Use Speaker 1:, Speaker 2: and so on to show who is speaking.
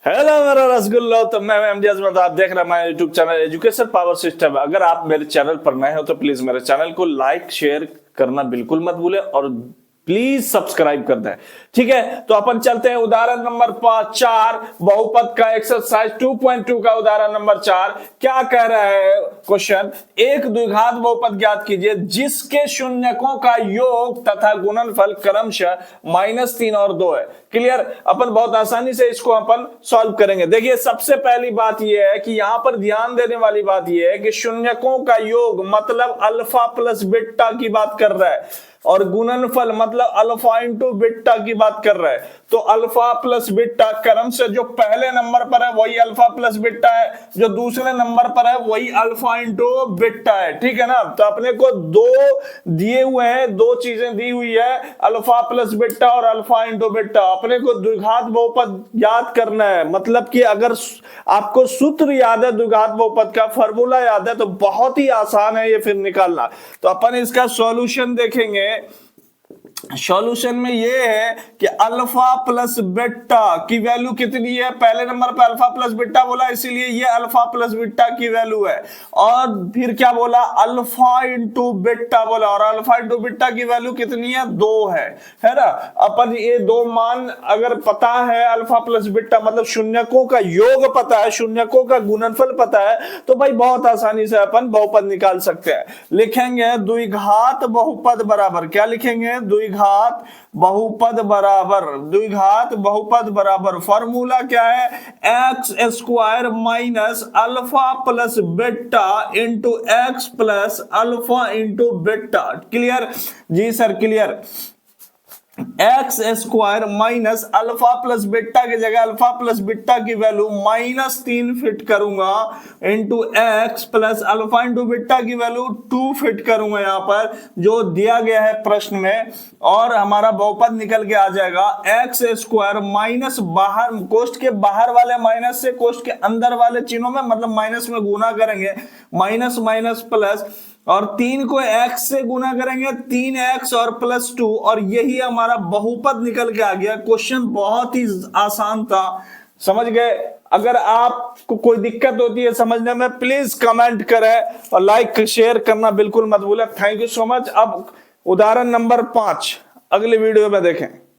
Speaker 1: Hello मेरा रसगुल्ला, तो मैं एमडी अजमत, आप देख रहे हैं हमारे YouTube channel education power system. अगर आप मेरे चैनल पर नए हो तो प्लीज मेरे चैनल को लाइक शेयर करना बिल्कुल मत भूलें और प्लीज सब्सक्राइब कर दें। ठीक है, तो अपन चलते हैं उदाहरण नंबर 4, बहुपद का एक्सरसाइज 2.2 का उदाहरण नंबर 4। क्या कह रहा है क्वेश्चन? एक द्विघात बहुपद ज्ञात कीजिए जिसके शून्यकों का योग तथा गुणनफल क्रमशः -3 और 2 है। क्लियर? अपन बहुत आसानी से इसको अपन सॉल्व करेंगे। देखिए, सबसे पहली बात यह है कि यहां पर ध्यान देने वाली बात यह है कि शून्यकों का योग मतलब अल्फा प्लस बीटा की बात कर रहा है और गुणनफल मतलब अल्फा इंटू बीटा की बात कर रहा है। तो अल्फा प्लस बीटा क्रम से जो पहले नंबर पर है वही अल्फा प्लस बीटा है, जो दूसरे नंबर पर है वही अल्फा इंटू बीटा है। ठीक है ना? तो अपने को दो दिए हुए हैं, दो चीजें दी हुई है, अल्फा प्लस बीटा और अल्फा इंटू बीटा। अपने को द्विघात बहुपद याद करना है, मतलब कि अगर आपको सूत्र याद है, द्विघात बहुपद का फॉर्मूला याद है, तो बहुत ही आसान है ये फिर निकालना। तो अपन इसका सॉल्यूशन देखेंगे। सॉल्यूशन में ये है कि अल्फा प्लस बीटा की वैल्यू कितनी है? पहले नंबर पे अल्फा प्लस बीटा बोला, इसीलिए ये अल्फा प्लस बीटा की वैल्यू है। और फिर क्या बोला? अल्फा इंटू बीटा बोला, और अल्फा इंटू बीटा की वैल्यू कितनी है? 2 है ना? अपन ये दो मान अगर पता है, अल्फा प्लस बीटा मतलब शून्यकों का योग पता है, शून्यकों का गुणनफल पता है, तो भाई बहुत आसानी से अपन बहुपद निकाल सकते हैं। लिखेंगे द्विघात बहुपद बराबर, क्या लिखेंगे? द्विघात बहुपद बराबर फॉर्मूला क्या है? X square minus alpha plus beta into x plus alpha into beta. Clear जी sir? Clear. X square minus alpha plus beta की जगह अल्फा प्लस बीटा की वैल्यू -3 फिट करूंगा into x plus alpha into beta की value 2 fit करूंगा यहां पर जो दिया गया है प्रश्न में, और हमारा बहुपद निकल के आ जाएगा एक्स स्क्वायर माइनस बाहर कोष्ठ के बाहर वाले माइनस से कोष्ठ के अंदर वाले चिन्हों में, मतलब माइनस में गुना करेंगे, माइनस माइनस प्लस, और 3 को x से गुना करेंगे 3x और +2, और यही हमारा बहुपद निकल के आ गया। क्वेश्चन बहुत ही आसान था, समझ गए? अगर आपको कोई दिक्कत होती है समझने में, प्लीज कमेंट करें और लाइक शेयर करना बिल्कुल मत भूलें। Thank you so much. अब उदाहरण नंबर 5 अगले वीडियो में देखें।